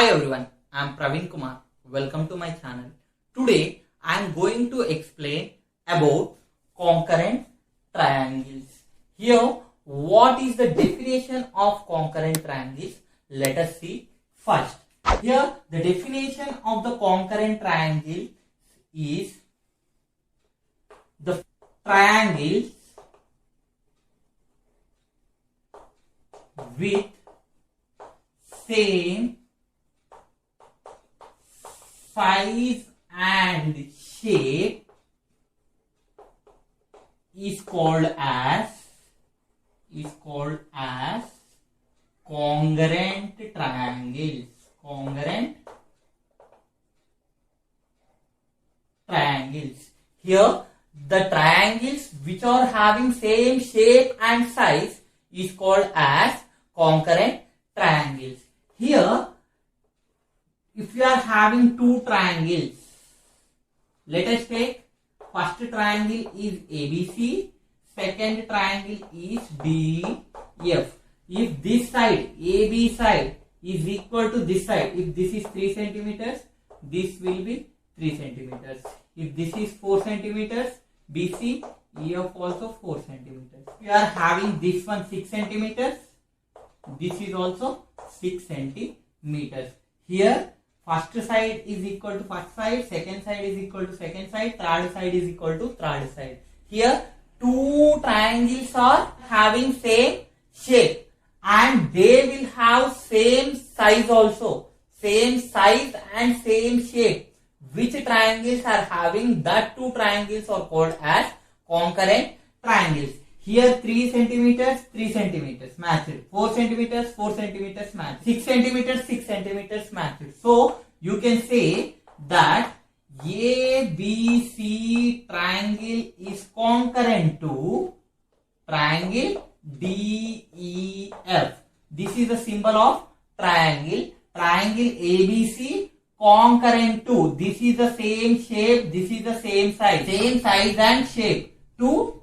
Hi everyone, I am Praveen Kumar. Welcome to my channel. Today I am going to explain about concurrent triangles. Here, what is the definition of concurrent triangles? Let us see first. Here, the definition of the concurrent triangle is the triangles with same size and shape is called as congruent triangles. Congruent triangles. Here, the triangles which are having same shape and size is called as concurrent triangles. Here, if you are having two triangles, let us take first triangle is ABC, second triangle is DF. If this side, AB side is equal to this side, if this is 3 centimeters, this will be 3 centimeters. If this is 4 centimeters, BC, EF also 4 centimeters. We are having this one 6 centimeters, this is also 6 centimeters. Here, first side is equal to first side, second side is equal to second side, third side is equal to third side. Here, two triangles are having same shape and they will have same size also. Same size and same shape. Which triangles are having that two triangles are called as concurrent triangles. Here 3 centimeters, 3 centimeters matched. 4 centimeters, 4 centimeters matched. 6 centimeters, 6 centimeters matched. So you can say that ABC triangle is concurrent to triangle DEF. This is the symbol of triangle. Triangle ABC concurrent to. This is the same shape. This is the same size. Same size and shape to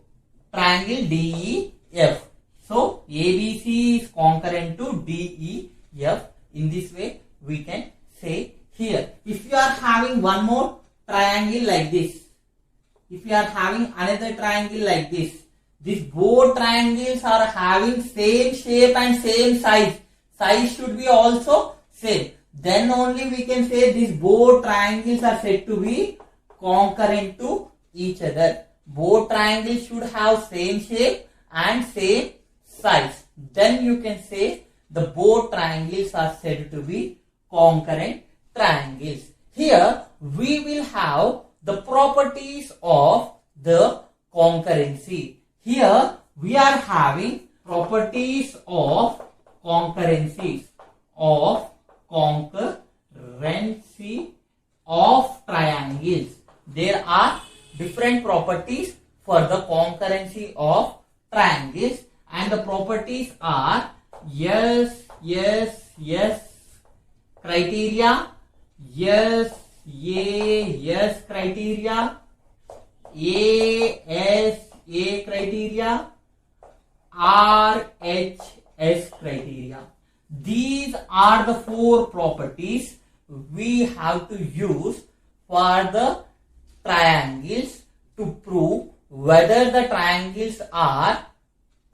triangle DEF. So ABC is concurrent to DEF. In this way we can say here. If you are having one more triangle like this, if you are having another triangle like this, these both triangles are having same shape and same size. Size should be also same. Then only we can say these both triangles are said to be concurrent to each other. Both triangles should have same shape and same size. Then you can say the both triangles are said to be concurrent triangles. Here we will have the properties of the concurrency. Here we are having properties of concurrency of triangles. There are different properties for the concurrency of triangles and the properties are yes criteria, yes criteria, A criteria, RHS criteria. These are the four properties we have to use for the triangles to prove whether the triangles are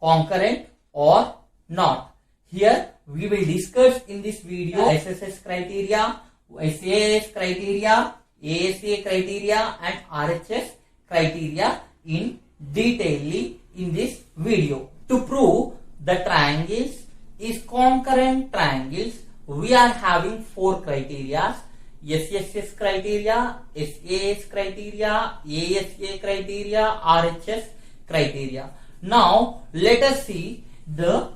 concurrent or not. Here we will discuss in this video SSS criteria, SAS criteria, ASA criteria and RHS criteria in detail in this video. To prove the triangles is concurrent triangles, we are having four criteria: SSS criteria, SAS criteria, ASA criteria, RHS criteria. Now let us see the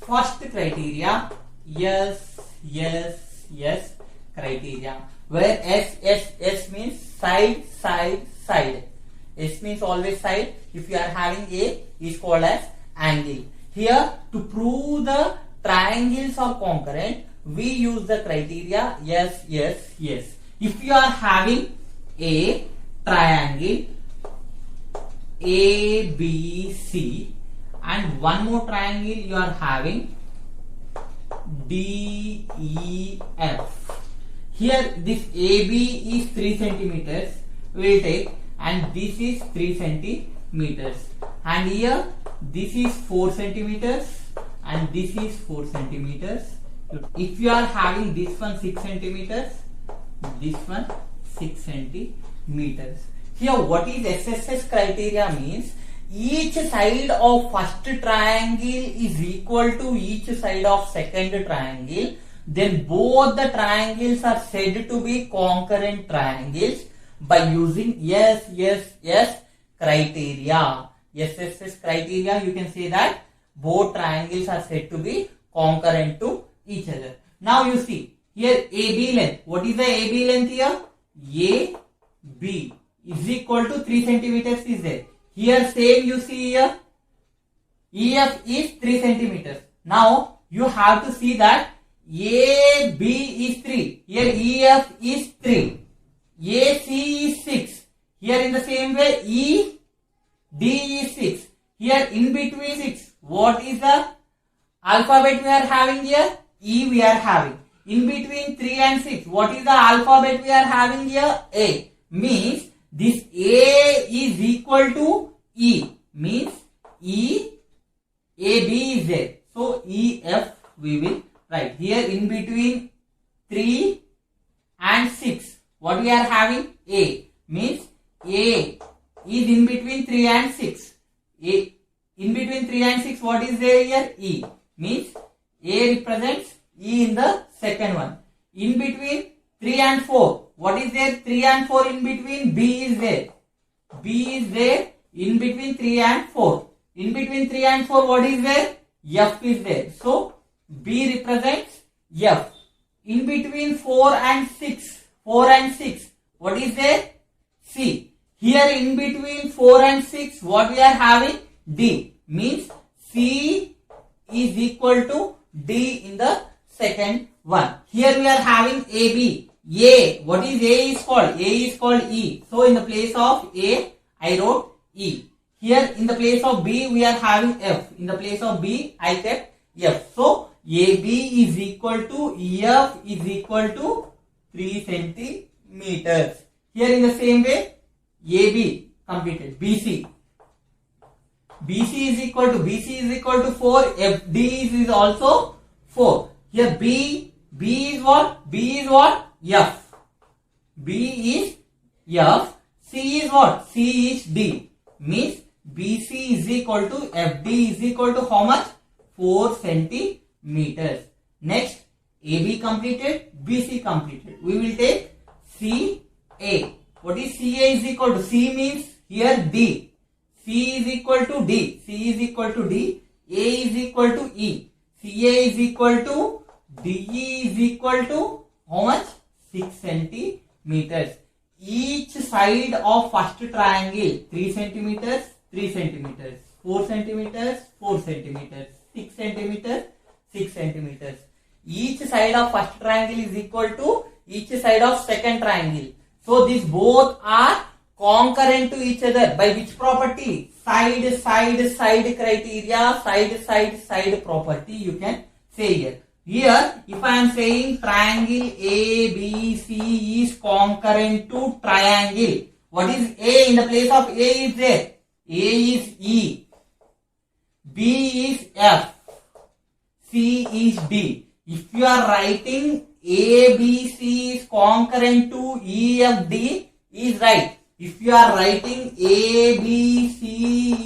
first criteria, yes criteria, where S means side. S means always side. If you are having A, is called as angle. Here, to prove the triangles are concurrent, we use the criteria yes. If you are having a triangle ABC and one more triangle you are having DEF. Here this AB is 3 centimeters. We will take, and this is 3 centimeters. And here this is 4 centimeters and this is 4 centimeters. If you are having this one 6 centimeters, this one 6 centimeters. Here what is SSS criteria means, each side of first triangle is equal to each side of second triangle, then both the triangles are said to be concurrent triangles by using SSS criteria. SSS criteria, you can say that both triangles are said to be concurrent to each other. Now you see here AB length. What is the AB length here? AB is equal to 3 centimeters is there. Here same you see here. EF is 3 centimeters. Now you have to see that AB is 3. Here EF is 3. AC is 6. Here in the same way ED is 6. Here in between 6. What is the alphabet we are having here? E we are having. In between 3 and 6. What is the alphabet we are having here? A. Means this A is equal to E. Means E, AB is there. So EF we will write. Here in between 3 and 6. What we are having? A. Means A is in between 3 and 6. A. In between 3 and 6, what is there here? E. Means A represents E in the second one. In between 3 and 4, what is there? 3 and 4 in between? B is there. B is there in between 3 and 4. In between 3 and 4, what is there? F is there. So B represents F. In between 4 and 6, what is there? C. Here in between 4 and 6, what we are having? D. Means C is equal to D in the second one. Here we are having AB. A. What is A is called? A is called E. So in the place of A, I wrote E. Here in the place of B, we are having F. In the place of B, I kept F. So AB is equal to EF is equal to 3 centimeters. Here in the same way, AB completed. BC. BC is equal to 4. FD is also 4. Here B is what? B is what? F. B is F. C is what? C is D. Means BC is equal to FD is equal to how much? 4 centimeters. Next, AB completed, BC completed. We will take CA. What is CA is equal to? C means here D. C is equal to D. C is equal to D. A is equal to E. CA is equal to DE is equal to how much? 6 centimeters. Each side of first triangle 3 centimeters, 3 centimeters, 4 centimeters, 4 centimeters, 6 centimeters, 6 centimeters. Each side of first triangle is equal to each side of second triangle. So these both are concurrent to each other. By which property? Side criteria, side property you can say here. Here, if I am saying triangle ABC is concurrent to triangle, what is A? In the place of A is there. A is E. B is F. C is D. If you are writing ABC is concurrent to EFD is right. If you are writing ABC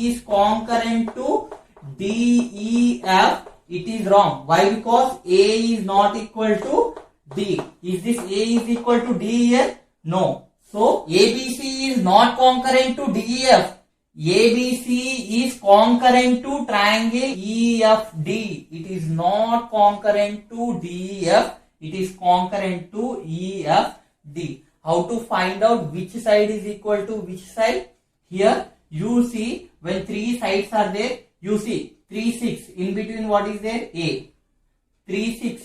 is concurrent to DEF, it is wrong. Why? Because A is not equal to D. Is this A is equal to D here? No. So ABC is not concurrent to DEF. ABC is concurrent to triangle EFD. It is not concurrent to DEF. It is concurrent to EFD. How to find out which side is equal to which side? Here you see when 3 sides are there, you see 3, 6. In between what is there? A. 3, 6.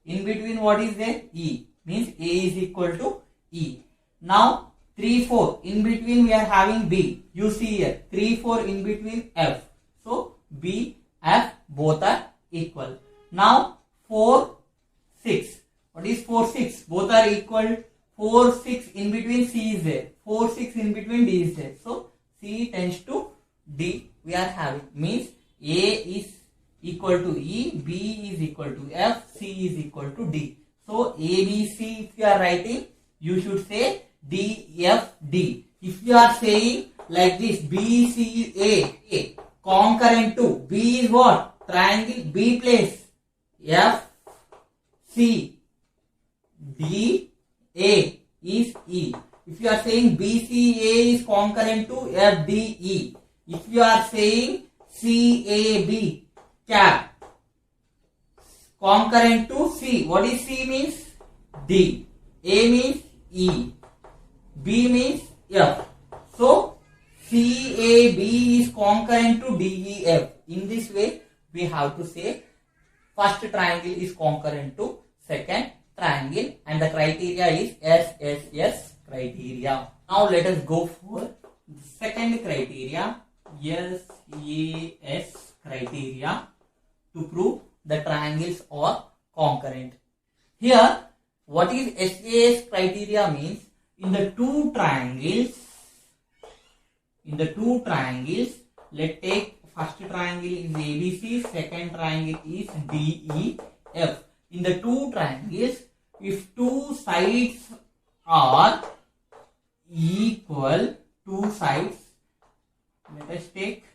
In between what is there? E. Means A is equal to E. Now 3, 4. In between we are having B. You see here 3, 4 in between F. So B, F both are equal. Now 4, 6. What is 4, 6? Both are equal. 4, 6 in between C is there. 4, 6 in between D is there. So C tends to D we are having. Means A is equal to E, B is equal to F, C is equal to D. So A, B, C if you are writing, you should say D, F, D. If you are saying like this, B, C, A, concurrent to B is what? Triangle B place. F, C, D, A is E. If you are saying BCA is concurrent to FDE. If you are saying CAB cap concurrent to C. What is C means? D. A means E. B means F. So CAB is concurrent to DEF. In this way, we have to say first triangle is concurrent to second triangle and the criteria is SSS criteria. Now let us go for the second criteria, SAS criteria, to prove the triangles are concurrent. Here, what is SAS criteria means? In the two triangles, let's take first triangle is ABC, second triangle is DEF. In the two triangles, if two sides are equal, two sides, let us take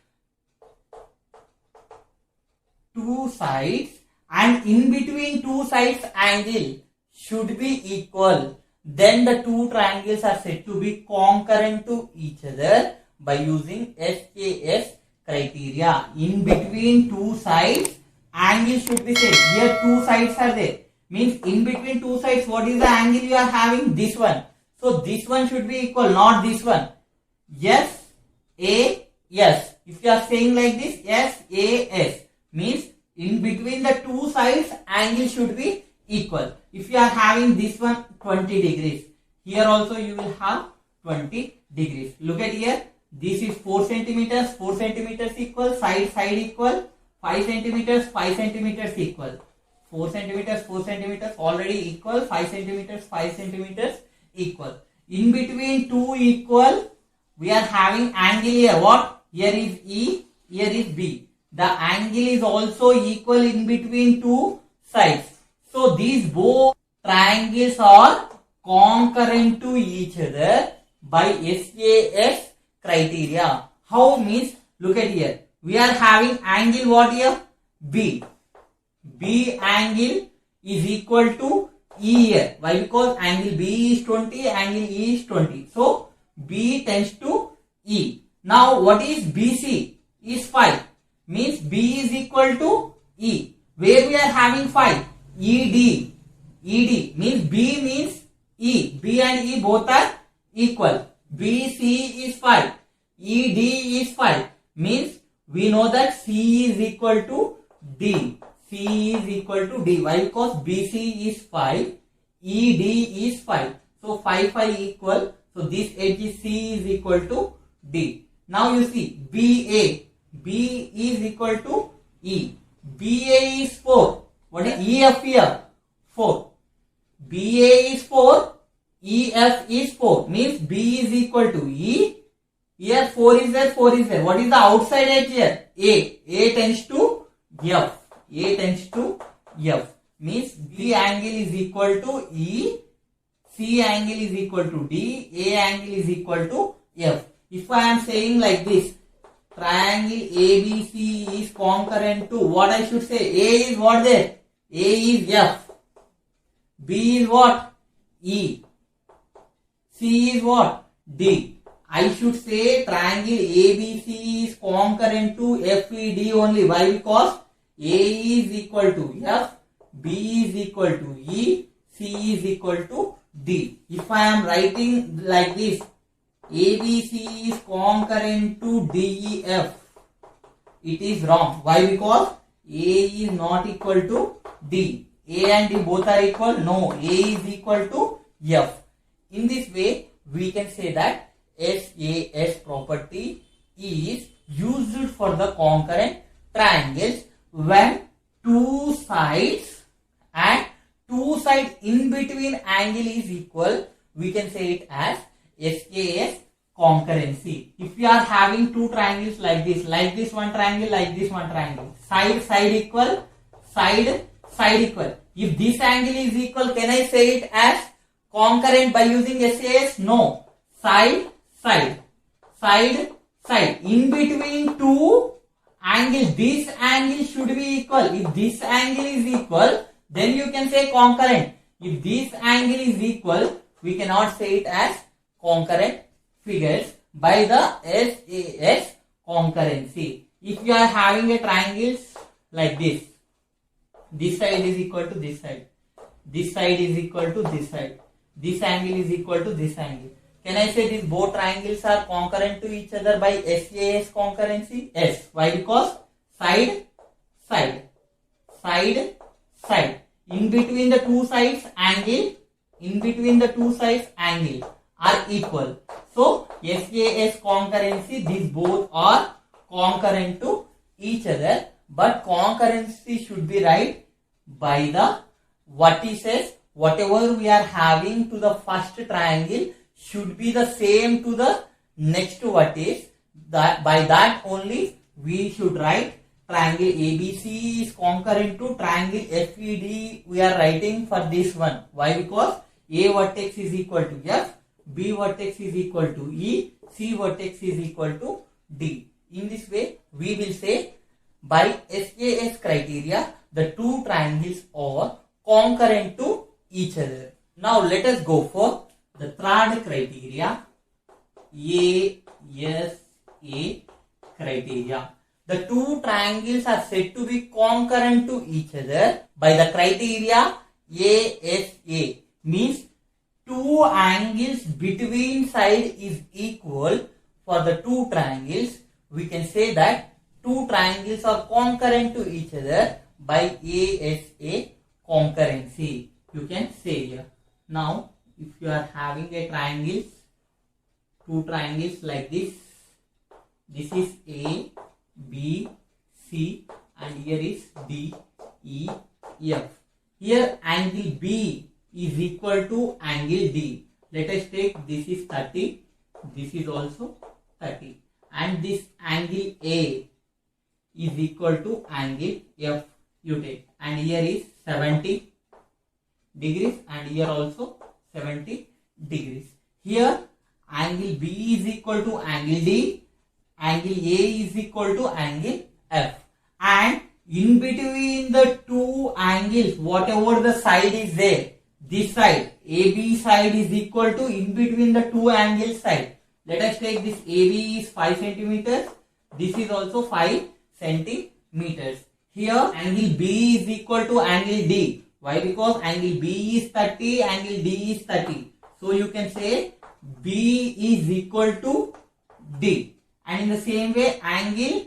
two sides and in between two sides angle should be equal, then the two triangles are said to be concurrent to each other by using SAS criteria. In between two sides angle should be set. Here two sides are there. Means in between two sides, what is the angle you are having? This one. So this one should be equal, not this one. Yes, A, yes. If you are saying like this, S, A, S. Means in between the two sides, angle should be equal. If you are having this one 20 degrees, here also you will have 20 degrees. Look at here. This is 4 centimeters, 4 centimeters equal, side equal, 5 centimeters, 5 centimeters equal. 4 centimeters, 4 centimeters already equal, 5 centimeters, 5 centimeters equal. In between two equal, we are having angle here. What? Here is E, here is B. The angle is also equal in between two sides. So these both triangles are concurrent to each other by SAS criteria. How means? Look at here. We are having angle what here? B. B angle is equal to E here. Why? Because angle B is 20, angle E is 20. So B tends to E. Now what is BC? Is 5. Means B is equal to E. Where we are having 5? ED. ED means B means E. B and E both are equal. BC is 5. ED is 5. Means we know that C is equal to D. C is equal to D. Why? Because BC is 5. ED is 5. So 5 equal. So this edge is C is equal to D. Now you see BA. B is equal to E. BA is 4. What is EF here? 4. BA is 4. EF is 4. Means B is equal to E. Here 4 is there, 4 is there. What is the outside edge here? A. A tends to F. A tends to F. Means B angle is equal to E. C angle is equal to D. A angle is equal to F. If I am saying like this, triangle ABC is concurrent to, what I should say? A is what there? A is F. B is what? E. C is what? D. I should say triangle ABC is concurrent to FED only. Why? Because A is equal to F, B is equal to E, C is equal to D. If I am writing like this, ABC is concurrent to DEF, it is wrong. Why? Because A is not equal to D. A and D both are equal? No, A is equal to F. In this way, we can say that SAS property is used for the concurrent triangles when two sides between angle is equal, we can say it as SAS concurrency. If we are having two triangles like this one triangle, like this one triangle, side equal, side equal. If this angle is equal, can I say it as concurrent by using SAS? No. Side. In between two angles, this angle should be equal. If this angle is equal, then you can say concurrent. If this angle is equal, we cannot say it as concurrent figures by the SAS concurrency. If you are having a triangles like this side is equal to this side is equal to this side, this angle is equal to this angle. Can I say these both triangles are concurrent to each other by SAS concurrency? Yes. Why? Because side. In between the two sides angle are equal. So SAS concurrency, these both are concurrent to each other, but concurrency should be right by the vertices. Whatever we are having to the first triangle should be the same to the next vertex. That by that only we should write triangle ABC is concurrent to triangle FED. We are writing for this one. Why? Because A vertex is equal to F, B vertex is equal to E, C vertex is equal to D. In this way, we will say by SAS criteria, the two triangles are concurrent to each other. Now let us go for the third criteria, ASA criteria. The two triangles are said to be concurrent to each other by the criteria ASA. Means two angles between side is equal for the two triangles. We can say that two triangles are concurrent to each other by ASA concurrency. You can say here. Now, if you are having a triangles, two triangles like this is A, B, C, and here is D, E, F. Here angle B is equal to angle D. Let us take this is 30, this is also 30, and this angle A is equal to angle F. You take, and here is 70 degrees, and here also 70 degrees. Here angle B is equal to angle D, angle A is equal to angle F, and in between the two angles, whatever the side is there, this side AB side is equal to in between the two angles side. Let us take this AB is 5 centimeters, this is also 5 centimeters. Here angle B is equal to angle D. Why? Because angle B is 30, angle D is 30. So you can say B is equal to D. And in the same way, angle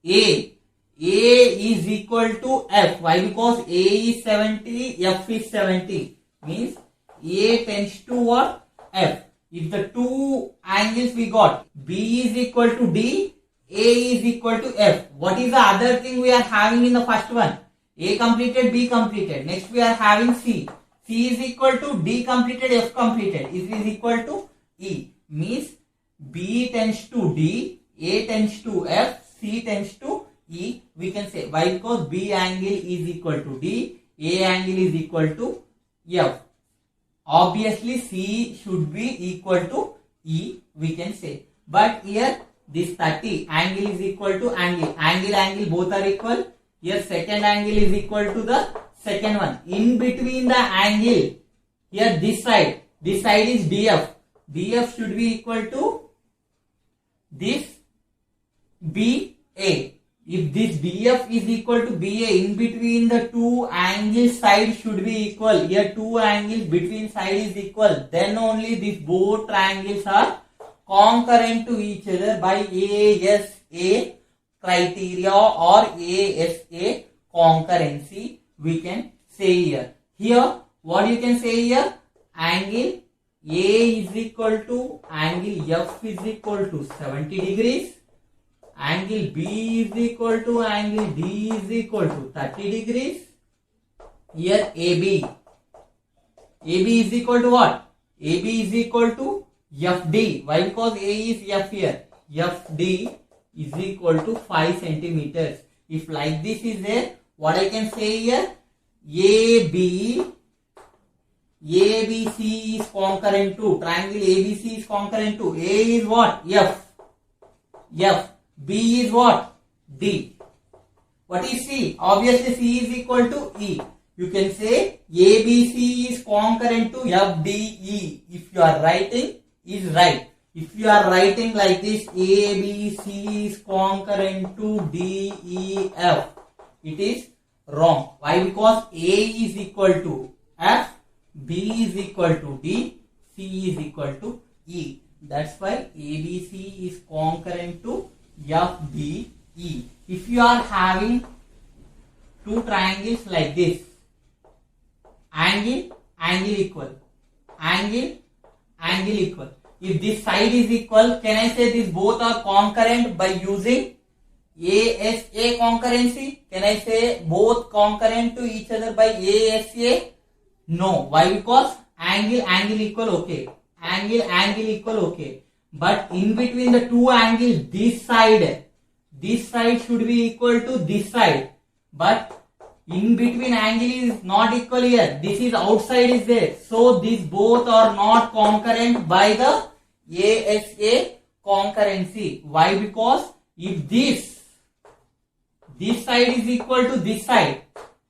A is equal to F. Why? Because A is 70, F is 70. Means A tends to what? F. If the two angles we got, B is equal to D, A is equal to F. What is the other thing we are having in the first one? A completed, B completed. Next we are having C. C is equal to D completed, F completed. It is equal to E. Means B tends to D, A tends to F, C tends to E. We can say why? Because B angle is equal to D, A angle is equal to F. Obviously C should be equal to E, we can say. But here this 30 angle is equal to angle both are equal. Here second angle is equal to the second one. In between the angle, here this side is DF. DF should be equal to this BA. If this DF is equal to BA, in between the two angles side should be equal. Here two angles between side is equal. Then only these both triangles are concurrent to each other by ASA criteria or ASA concurrency. We can say here. Here what you can say here? Angle A is equal to angle F is equal to 70 degrees. Angle B is equal to angle D is equal to 30 degrees. Here AB AB is equal to what? AB is equal to FD. Why? Because A is F here. FD is equal to 5 centimeters. If like this is there, what I can say here? ABC is concurrent to, triangle ABC is concurrent to, A is what? F. B is what? D. What is C? Obviously C is equal to E. You can say ABC is concurrent to FDE. If you are writing, is right. If you are writing like this, ABC is concurrent to DEF, it is wrong. Why? Because A is equal to F, B is equal to D, C is equal to E. That's why ABC is concurrent to FDE. If you are having two triangles like this, angle equal, angle equal. If this side is equal, can I say these both are concurrent by using ASA concurrency? Can I say both concurrent to each other by ASA? No. Why? Because angle equal, okay. Angle equal, okay. But in between the two angles, this side should be equal to this side. But in between angle is not equal here. This is outside is there. So these both are not concurrent by the ASA concurrency. Why? Because if this side is equal to this side,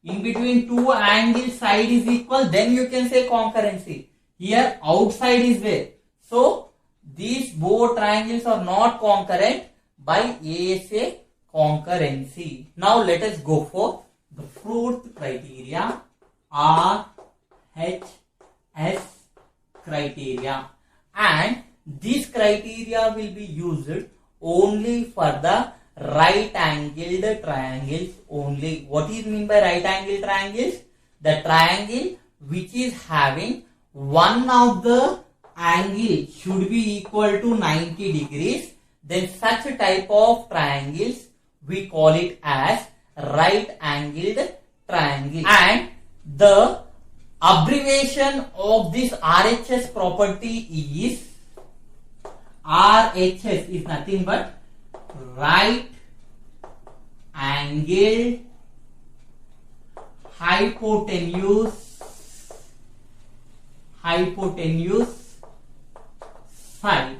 in between two angles side is equal, then you can say concurrency. Here outside is there. So these both triangles are not concurrent by ASA concurrency. Now let us go for the fourth criteria, RHS criteria, and this criteria will be used only for the right angled triangles only. What is mean by right angled triangles? The triangle which is having one of the angle should be equal to 90 degrees, then such a type of triangles we call it as right angled triangle. And the abbreviation of this RHS property is, RHS is nothing but right angled hypotenuse side.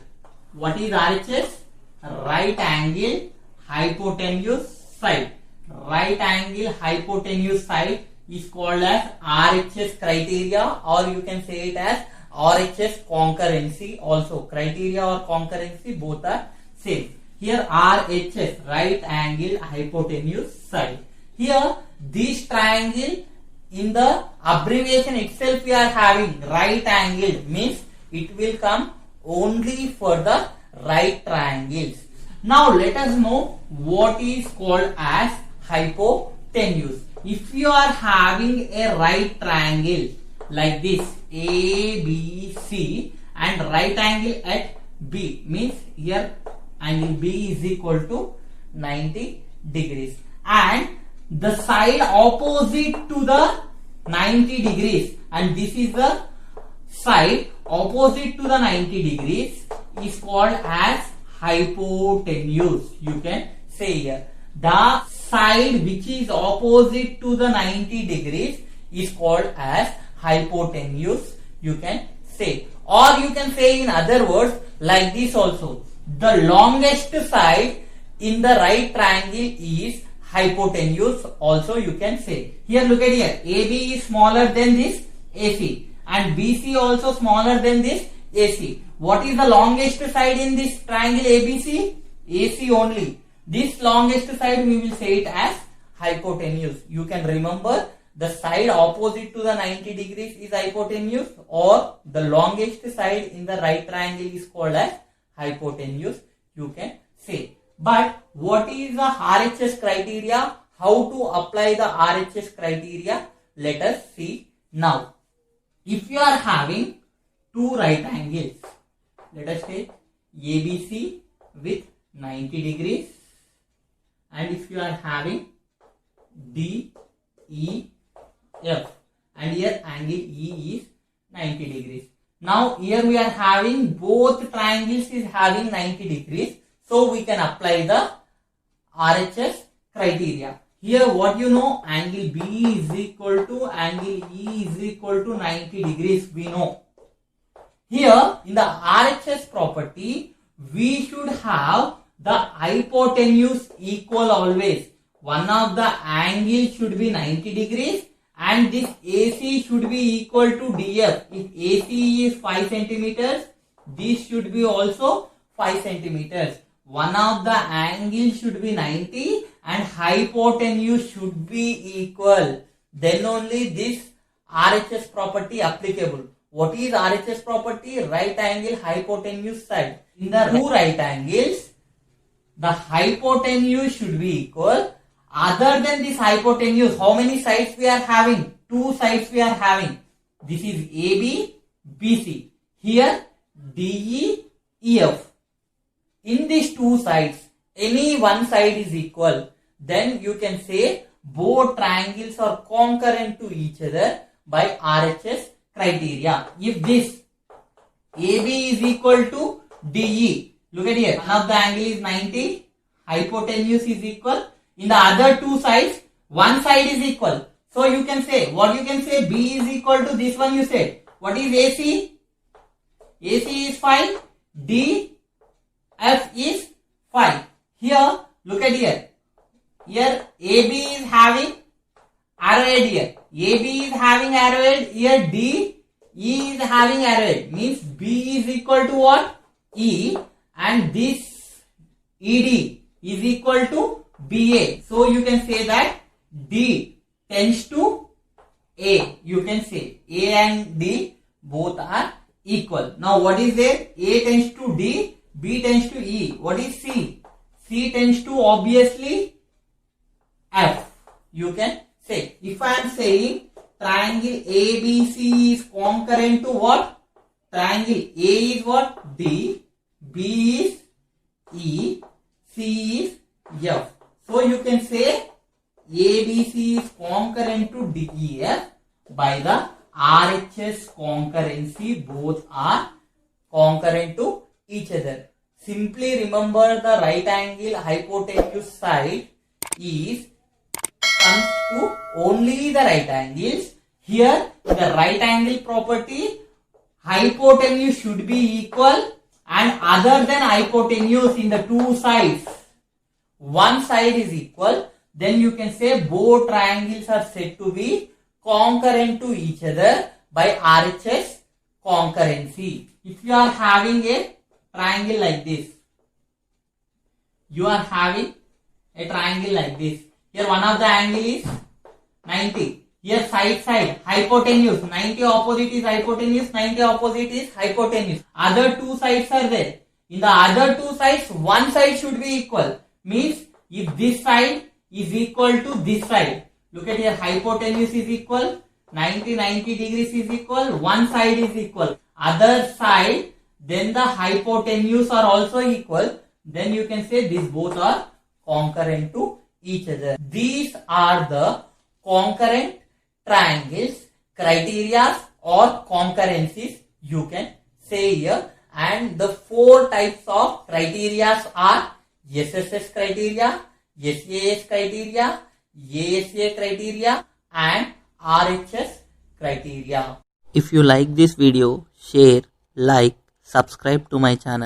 What is RHS? Right angle hypotenuse side. Right angle hypotenuse side is called as RHS criteria, or you can say it as RHS concurrency also. Criteria or concurrency both are same. Here RHS, right angle hypotenuse side. Here this triangle, in the abbreviation itself we are having right angle, means it will come only for the right triangles. Now let us know what is called as hypotenuse. If you are having a right triangle like this, ABC, and right angle at B, means here angle B is equal to 90 degrees, and the side opposite to the 90 degrees, and this is the side opposite to the 90 degrees, is called as hypotenuse. You can say here the side which is opposite to the 90 degrees is called as hypotenuse, you can say. Or you can say in other words like this also, the longest side in the right triangle is hypotenuse also, you can say. Here look at here, AB is smaller than this AC, and BC also smaller than this AC. What is the longest side in this triangle ABC? AC only. This longest side we will say it as hypotenuse. You can remember the side opposite to the 90 degrees is hypotenuse, or the longest side in the right triangle is called as hypotenuse, you can say. But what is the RHS criteria? How to apply the RHS criteria? Let us see now. If you are having two right angles, let us take ABC with 90 degrees, and if you are having DEF, and here angle E is 90 degrees. Now here we are having both triangles is having 90 degrees. So we can apply the RHS criteria. Here what you know, angle B is equal to angle E is equal to 90 degrees we know. Here in the RHS property, we should have the hypotenuse equal always. One of the angle should be 90 degrees and this AC should be equal to DF. If AC is 5 centimeters, this should be also 5 centimeters. One of the angle should be 90 and hypotenuse should be equal. Then only this RHS property applicable. What is RHS property? Right angle hypotenuse side. In the two right angles, the hypotenuse should be equal. Other than this hypotenuse, how many sides we are having? Two sides we are having. This is AB, BC. Here DE, EF. In these two sides, any one side is equal. Then you can say both triangles are concurrent to each other by RHS criteria. If this AB is equal to DE, look at here, one of the angle is 90, hypotenuse is equal. In the other two sides, one side is equal. So you can say, what you can say, B is equal to this one you said. What is AC? AC is 5, D, F is 5. Here, look at here. Here AB is having arrowhead here. AB is having arrowhead. Here D, E is having arrowhead. Means B is equal to what? E. And this ED is equal to BA. So you can say that D tends to A. You can say A and D both are equal. Now what is there? A tends to D, B tends to E. What is C? C tends to obviously F. You can say. If I am saying triangle ABC is concurrent to what? Triangle A is what? D, B is E, C is F. So you can say ABC is concurrent to DEF by the RHS concurrency. Both are concurrent to each other. Simply remember the right angle hypotenuse side is comes to only the right angles. Here the right angle property, hypotenuse should be equal, and other than hypotenuse in the two sides, one side is equal. Then you can say both triangles are said to be concurrent to each other by RHS concurrency. If you are having a triangle like this, you are having a triangle like this. Here one of the angle is 90. Here side, hypotenuse. 90 opposite is hypotenuse, 90 opposite is hypotenuse. Other two sides are there. In the other two sides, one side should be equal. Means if this side is equal to this side. Look at here, hypotenuse is equal, 90 degrees is equal, one side is equal. Other side, then the hypotenuse are also equal. Then you can say these both are concurrent to each other. These are the concurrent triangles, criteria or concurrencies you can say here. And the four types of criteria are SSS criteria, SAS criteria, ASA criteria and RHS criteria. If you like this video, share, like, subscribe to my channel.